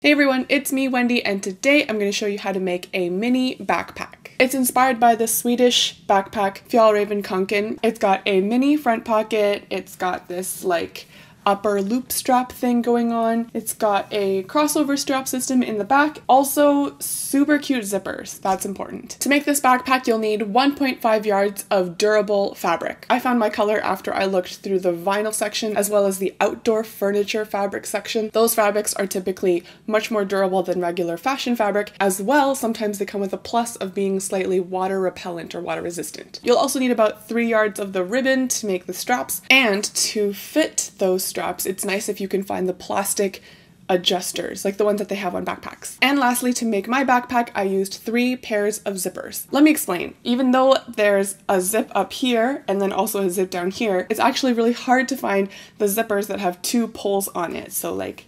Hey everyone, it's me, Wendy, and today I'm going to show you how to make a mini backpack. It's inspired by the Swedish backpack Fjällräven Kånken. It's got a mini front pocket, it's got this like upper loop strap thing going on. It's got a crossover strap system in the back. Also, super cute zippers. That's important. To make this backpack, you'll need 1.5 yards of durable fabric. I found my color after I looked through the vinyl section as well as the outdoor furniture fabric section. Those fabrics are typically much more durable than regular fashion fabric. As well, sometimes they come with a plus of being slightly water repellent or water resistant. You'll also need about 3 yards of the ribbon to make the straps, and to fit those straps, it's nice if you can find the plastic adjusters, like the ones that they have on backpacks. And lastly, to make my backpack, I used 3 pairs of zippers. Let me explain. Even though there's a zip up here and then also a zip down here, it's actually really hard to find the zippers that have 2 poles on it. So like,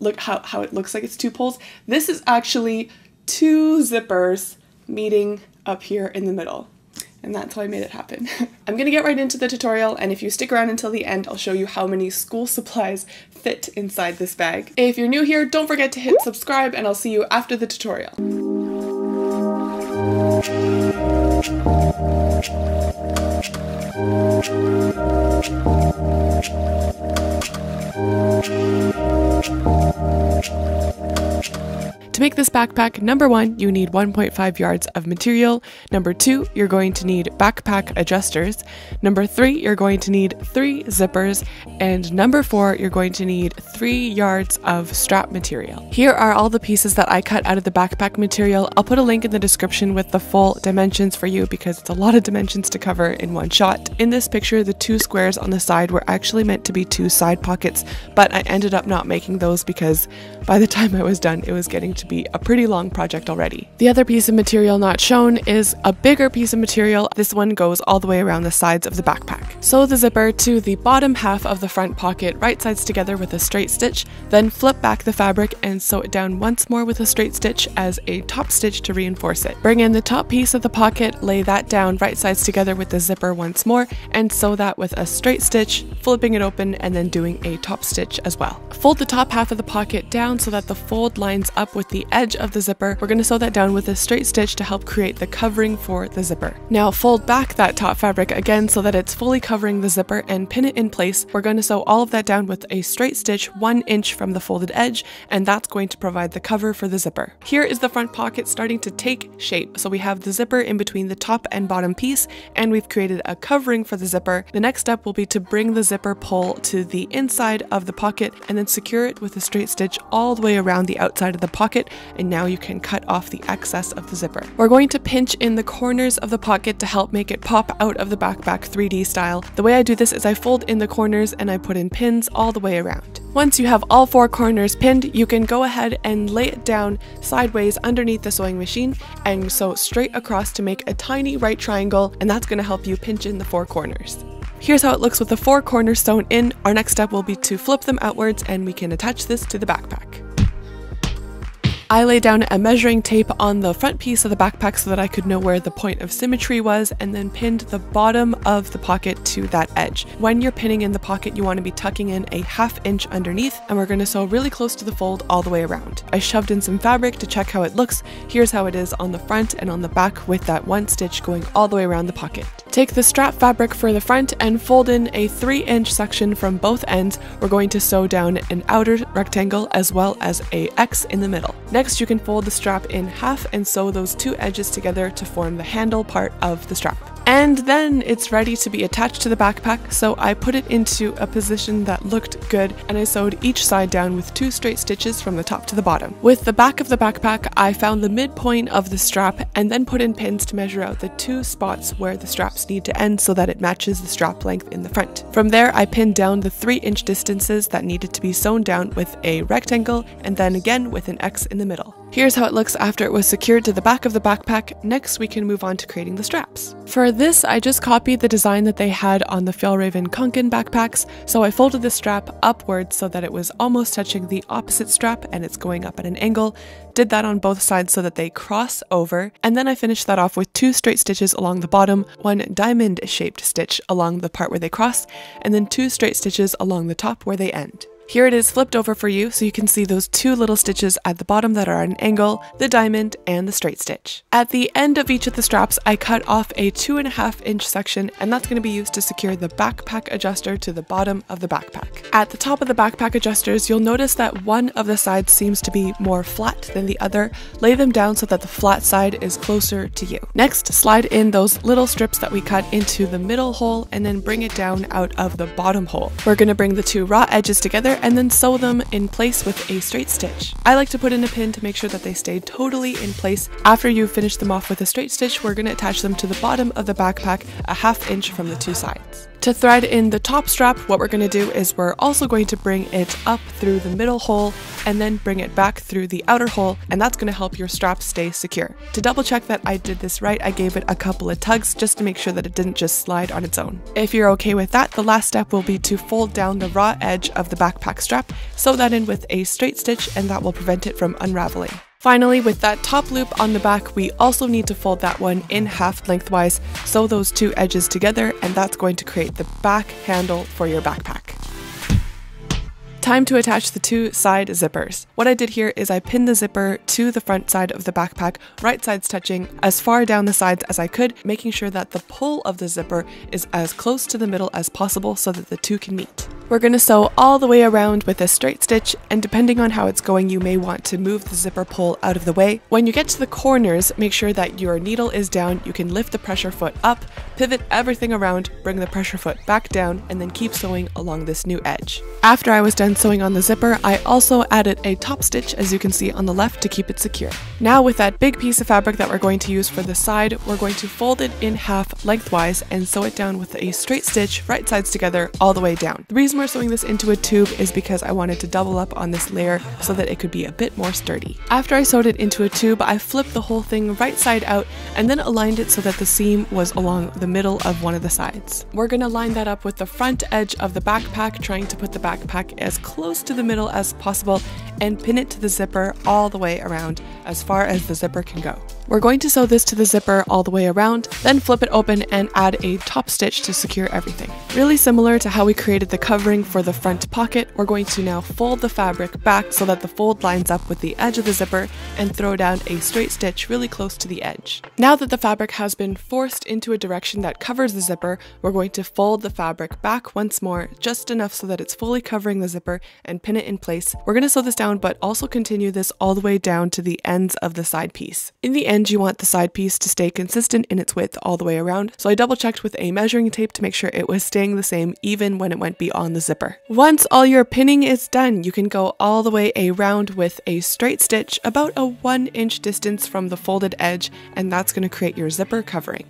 look how it looks like it's 2 poles. This is actually 2 zippers meeting up here in the middle. And that's how I made it happen. I'm gonna get right into the tutorial, and if you stick around until the end, I'll show you how many school supplies fit inside this bag. If you're new here, don't forget to hit subscribe, and I'll see you after the tutorial. To make this backpack, number 1, you need 1.5 yards of material. Number 2, you're going to need backpack adjusters. Number 3, you're going to need 3 zippers. And number 4, you're going to need 3 yards of strap material. Here are all the pieces that I cut out of the backpack material. I'll put a link in the description with the full dimensions for you because it's a lot of dimensions to cover in one shot. In this picture, the 2 squares on the side were actually meant to be 2 side pockets, but I ended up not making those because by the time I was done, it was getting to be a pretty long project already. The other piece of material not shown is a bigger piece of material. This one goes all the way around the sides of the backpack. Sew the zipper to the bottom half of the front pocket, right sides together with a straight stitch, then flip back the fabric and sew it down once more with a straight stitch as a top stitch to reinforce it. Bring in the top piece of the pocket, lay that down right sides together with the zipper once more, and sew that with a straight stitch, flipping it open and then doing a top stitch as well. Fold the top half of the pocket down so that the fold lines up with the edge of the zipper. We're going to sew that down with a straight stitch to help create the covering for the zipper. Now fold back that top fabric again so that it's fully covering the zipper and pin it in place. We're going to sew all of that down with a straight stitch 1 inch from the folded edge, and that's going to provide the cover for the zipper. Here is the front pocket starting to take shape. So we have the zipper in between the top and bottom piece, and we've created a covering for the zipper. The next step will be to bring the zipper pull to the inside of the pocket and then secure it with a straight stitch all the way around the outside of the pocket, and now you can cut off the excess of the zipper. We're going to pinch in the corners of the pocket to help make it pop out of the backpack 3D style. The way I do this is I fold in the corners and I put in pins all the way around. Once you have all 4 corners pinned, you can go ahead and lay it down sideways underneath the sewing machine and sew straight across to make a tiny right triangle, and that's going to help you pinch in the 4 corners. Here's how it looks with the 4 corners sewn in. Our next step will be to flip them outwards and we can attach this to the backpack. I laid down a measuring tape on the front piece of the backpack so that I could know where the point of symmetry was, and then pinned the bottom of the pocket to that edge. When you're pinning in the pocket, you want to be tucking in a 1/2 inch underneath, and we're going to sew really close to the fold all the way around. I shoved in some fabric to check how it looks. Here's how it is on the front and on the back with that 1 stitch going all the way around the pocket. Take the strap fabric for the front and fold in a 3-inch section from both ends. We're going to sew down an outer rectangle as well as a X in the middle. Next, you can fold the strap in half and sew those 2 edges together to form the handle part of the strap. And then it's ready to be attached to the backpack, so I put it into a position that looked good, and I sewed each side down with 2 straight stitches from the top to the bottom. With the back of the backpack, I found the midpoint of the strap and then put in pins to measure out the 2 spots where the straps need to end so that it matches the strap length in the front. From there, I pinned down the 3-inch distances that needed to be sewn down with a rectangle and then again with an X in the middle. Here's how it looks after it was secured to the back of the backpack. Next, we can move on to creating the straps. For this, I just copied the design that they had on the Fjällräven Kånken backpacks, so I folded the strap upwards so that it was almost touching the opposite strap and it's going up at an angle. Did that on both sides so that they cross over, and then I finished that off with 2 straight stitches along the bottom, 1 diamond-shaped stitch along the part where they cross, and then 2 straight stitches along the top where they end. Here it is flipped over for you so you can see those two little stitches at the bottom that are at an angle, the diamond and the straight stitch. At the end of each of the straps, I cut off a 2.5 inch section, and that's going to be used to secure the backpack adjuster to the bottom of the backpack. At the top of the backpack adjusters, you'll notice that one of the sides seems to be more flat than the other. Lay them down so that the flat side is closer to you. Next, slide in those little strips that we cut into the middle hole and then bring it down out of the bottom hole. We're going to bring the two raw edges together and then sew them in place with a straight stitch. I like to put in a pin to make sure that they stay totally in place. After you finish them off with a straight stitch, we're going to attach them to the bottom of the backpack a 1/2 inch from the two sides. To thread in the top strap, what we're going to do is we're also going to bring it up through the middle hole and then bring it back through the outer hole, and that's going to help your strap stay secure. To double check that I did this right, I gave it a couple of tugs just to make sure that it didn't just slide on its own. If you're okay with that, the last step will be to fold down the raw edge of the backpack strap, sew that in with a straight stitch, and that will prevent it from unraveling. Finally, with that top loop on the back, we also need to fold that one in half lengthwise, sew those two edges together, and that's going to create the back handle for your backpack. Time to attach the two side zippers. What I did here is I pinned the zipper to the front side of the backpack, right sides touching, as far down the sides as I could, making sure that the pull of the zipper is as close to the middle as possible so that the two can meet. We're going to sew all the way around with a straight stitch, and depending on how it's going, you may want to move the zipper pull out of the way. When you get to the corners, make sure that your needle is down. You can lift the pressure foot up, pivot everything around, bring the pressure foot back down, and then keep sewing along this new edge. After I was done sewing on the zipper, I also added a top stitch, as you can see on the left, to keep it secure. Now with that big piece of fabric that we're going to use for the side, we're going to fold it in half lengthwise and sew it down with a straight stitch, right sides together, all the way down. The reason we're sewing this into a tube is because I wanted to double up on this layer so that it could be a bit more sturdy. After I sewed it into a tube, I flipped the whole thing right side out and then aligned it so that the seam was along the middle of one of the sides. We're going to line that up with the front edge of the backpack, trying to put the backpack as close to the middle as possible and pin it to the zipper all the way around as far as the zipper can go. We're going to sew this to the zipper all the way around, then flip it open and add a top stitch to secure everything. Really similar to how we created the covering for the front pocket, we're going to now fold the fabric back so that the fold lines up with the edge of the zipper and throw down a straight stitch really close to the edge. Now that the fabric has been forced into a direction that covers the zipper, we're going to fold the fabric back once more, just enough so that it's fully covering the zipper, and pin it in place. We're going to sew this down, but also continue this all the way down to the ends of the side piece. In the end, you want the side piece to stay consistent in its width all the way around, so I double checked with a measuring tape to make sure it was staying the same even when it went beyond the zipper. Once all your pinning is done, you can go all the way around with a straight stitch about a 1 inch distance from the folded edge, and that's going to create your zipper covering.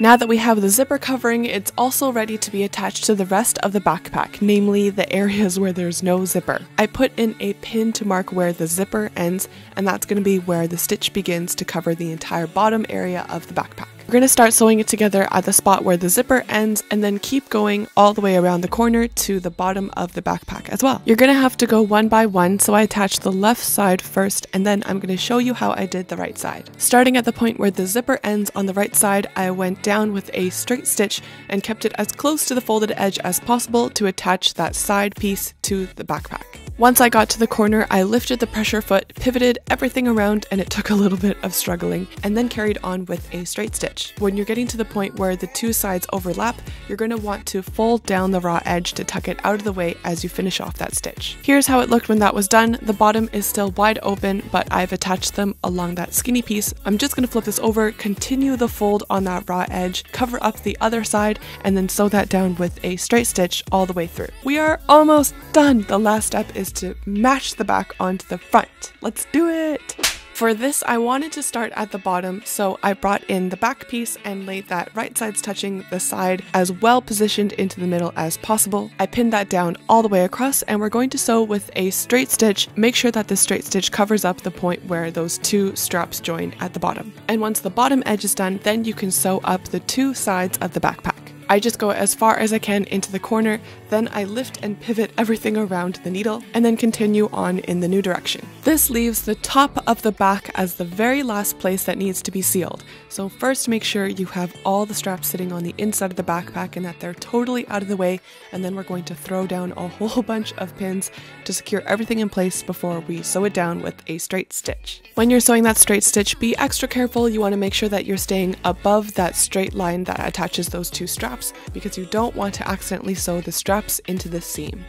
Now that we have the zipper covering, it's also ready to be attached to the rest of the backpack, namely the areas where there's no zipper. I put in a pin to mark where the zipper ends, and that's going to be where the stitch begins to cover the entire bottom area of the backpack. We're going to start sewing it together at the spot where the zipper ends and then keep going all the way around the corner to the bottom of the backpack as well. You're going to have to go one by one, so I attached the left side first and then I'm going to show you how I did the right side. Starting at the point where the zipper ends on the right side, I went down with a straight stitch and kept it as close to the folded edge as possible to attach that side piece to the backpack. Once I got to the corner, I lifted the pressure foot, pivoted everything around, and it took a little bit of struggling, and then carried on with a straight stitch. When you're getting to the point where the two sides overlap, you're going to want to fold down the raw edge to tuck it out of the way as you finish off that stitch. Here's how it looked when that was done. The bottom is still wide open, but I've attached them along that skinny piece. I'm just going to flip this over, continue the fold on that raw edge, cover up the other side, and then sew that down with a straight stitch all the way through. We are almost done. The last step is to match the back onto the front. Let's do it! For this, I wanted to start at the bottom, so I brought in the back piece and laid that right sides touching the side as well positioned into the middle as possible. I pinned that down all the way across, and we're going to sew with a straight stitch. Make sure that the straight stitch covers up the point where those two straps join at the bottom. And once the bottom edge is done, then you can sew up the two sides of the backpack. I just go as far as I can into the corner, then I lift and pivot everything around the needle, and then continue on in the new direction. This leaves the top of the back as the very last place that needs to be sealed. So first make sure you have all the straps sitting on the inside of the backpack and that they're totally out of the way, and then we're going to throw down a whole bunch of pins to secure everything in place before we sew it down with a straight stitch. When you're sewing that straight stitch, be extra careful. You want to make sure that you're staying above that straight line that attaches those two straps, because you don't want to accidentally sew the straps into the seam.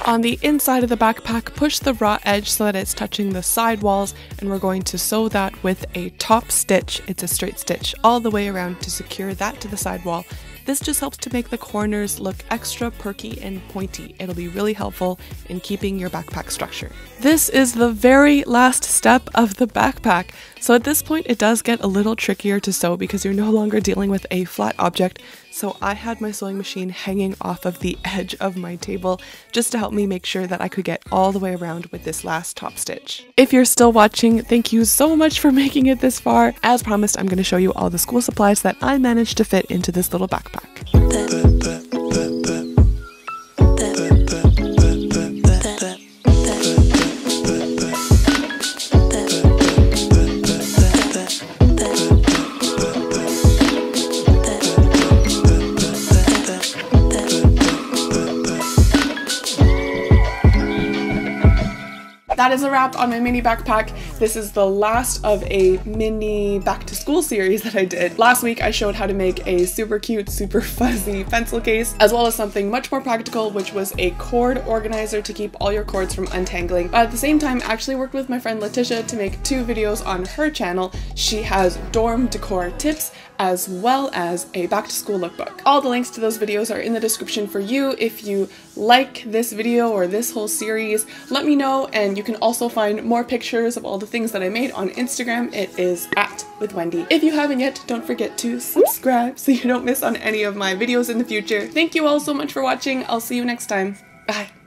On the inside of the backpack, push the raw edge so that it's touching the side walls, and we're going to sew that with a top stitch. It's a straight stitch all the way around to secure that to the side wall. This just helps to make the corners look extra perky and pointy. It'll be really helpful in keeping your backpack structure. This is the very last step of the backpack. So at this point it does get a little trickier to sew because you're no longer dealing with a flat object. So I had my sewing machine hanging off of the edge of my table just to help me make sure that I could get all the way around with this last top stitch. If you're still watching, thank you so much for making it this far. As promised, I'm going to show you all the school supplies that I managed to fit into this little backpack. That is a wrap on my mini backpack. This is the last of a mini back to school series that I did. Last week I showed how to make a super cute, super fuzzy pencil case, as well as something much more practical, which was a cord organizer to keep all your cords from untangling. But at the same time, I actually worked with my friend Letitia to make 2 videos on her channel. She has dorm decor tips as well as a back to school lookbook. All the links to those videos are in the description for you. If you like this video or this whole series, let me know, and you can also find more pictures of all the things that I made on Instagram. It is @WITHWENDY. If you haven't yet, don't forget to subscribe so you don't miss on any of my videos in the future. Thank you all so much for watching. I'll see you next time. Bye.